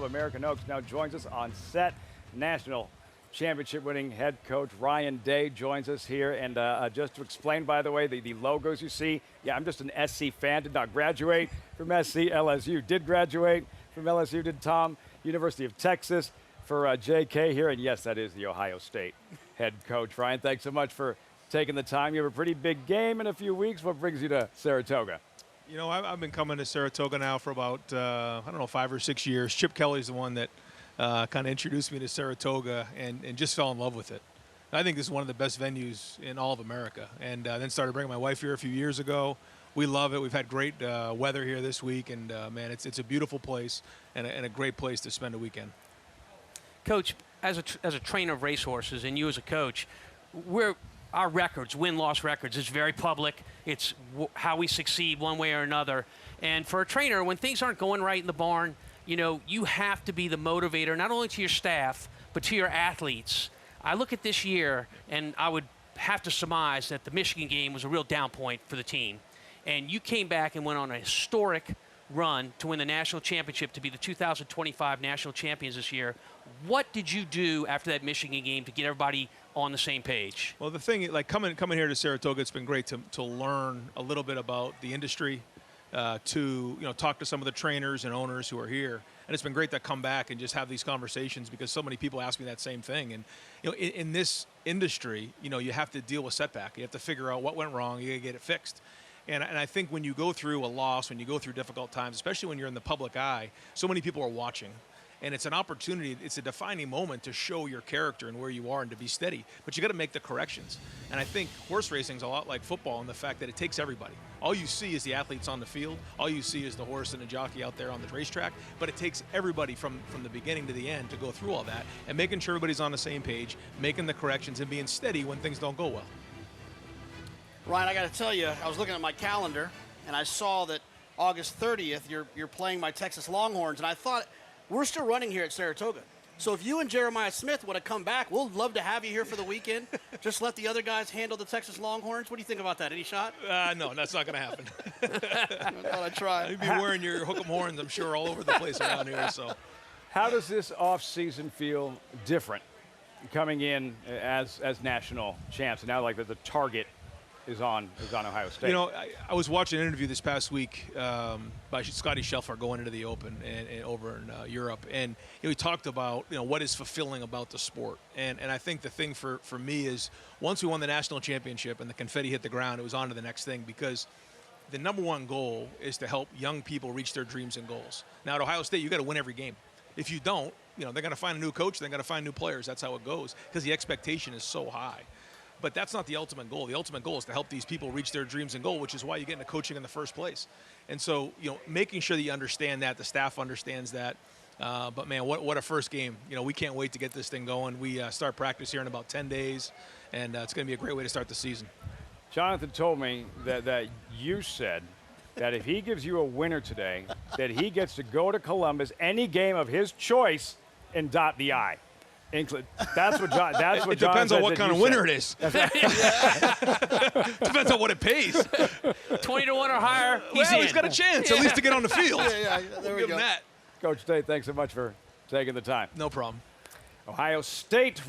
American Oaks now joins us on set. National championship winning head coach Ryan Day joins us here. And just to explain, by the way, the logos you see, yeah, I'm just an SC fan. Did not graduate from SC. LSU did graduate from LSU, did Tom. University of Texas for JK here. And yes, that is the Ohio State head coach. Ryan, thanks so much for taking the time. You have a pretty big game in a few weeks. What brings you to Saratoga? You know, I've been coming to Saratoga now for about, I don't know, 5 or 6 years. Chip Kelly's the one that kind of introduced me to Saratoga and just fell in love with it. I think this is one of the best venues in all of America. And then started bringing my wife here a few years ago. We love it. We've had great weather here this week. And, man, it's a beautiful place and a great place to spend a weekend. Coach, as a trainer of racehorses and you as a coach, our records, win-loss records, is very public. It's how we succeed one way or another. And for a trainer, when things aren't going right in the barn, you know, you have to be the motivator, not only to your staff, but to your athletes. I look at this year, and I would have to surmise that the Michigan game was a real down point for the team. And you came back and went on a historic run to win the national championship, to be the 2025 national champions this year. What did you do after that Michigan game to get everybody on the same page? Well, the thing, like coming here to Saratoga, it's been great to learn a little bit about the industry, to talk to some of the trainers and owners who are here, and it's been great to come back and just have these conversations because so many people ask me that same thing. And in this industry, you have to deal with setback. You have to figure out what went wrong. You got to get it fixed. And I think when you go through a loss, when you go through difficult times, especially when you're in the public eye, so many people are watching. And it's an opportunity, it's a defining moment to show your character and where you are and to be steady. But you got to make the corrections. And I think horse racing is a lot like football in the fact that it takes everybody. All you see is the athletes on the field. All you see is the horse and the jockey out there on the racetrack. But it takes everybody from the beginning to the end to go through all that and making sure everybody's on the same page, making the corrections and being steady when things don't go well. Ryan, I got to tell you, I was looking at my calendar and I saw that August 30th you're playing my Texas Longhorns, and I thought, we're still running here at Saratoga. So if you and Jeremiah Smith would have come back, we'll love to have you here for the weekend. Just let the other guys handle the Texas Longhorns. What do you think about that? Any shot? No, that's not going to happen. I thought I'd try. You'd be wearing your hook 'em horns, I'm sure, all over the place around here. So, how does this off-season feel different coming in as national champs? And now, like the target is on Ohio State. I was watching an interview this past week by Scotty Scheffler going into the Open and over in Europe, and he talked about what is fulfilling about the sport. And I think the thing for me is once we won the national championship and the confetti hit the ground, it was on to the next thing, because the #1 goal is to help young people reach their dreams and goals. Now at Ohio State, you got to win every game. If you don't, they're going to find a new coach, they're going to find new players. That's how it goes, because the expectation is so high. But that's not the ultimate goal. The ultimate goal is to help these people reach their dreams and goal, which is why you get into coaching in the first place. And so, making sure that you understand that, the staff understands that. But, man, what a first game. We can't wait to get this thing going. We start practice here in about 10 days, and it's going to be a great way to start the season. Jonathan told me that you said that if he gives you a winner today, that he gets to go to Columbus, any game of his choice, and dot the I. That's what John. That's what it depends John on what kind of winner it is. Depends on what it pays. 20 to 1 or higher. He's got a chance at least to get on the field. Yeah, there we Give go. him that. Coach Day, thanks so much for taking the time. No problem. Ohio State.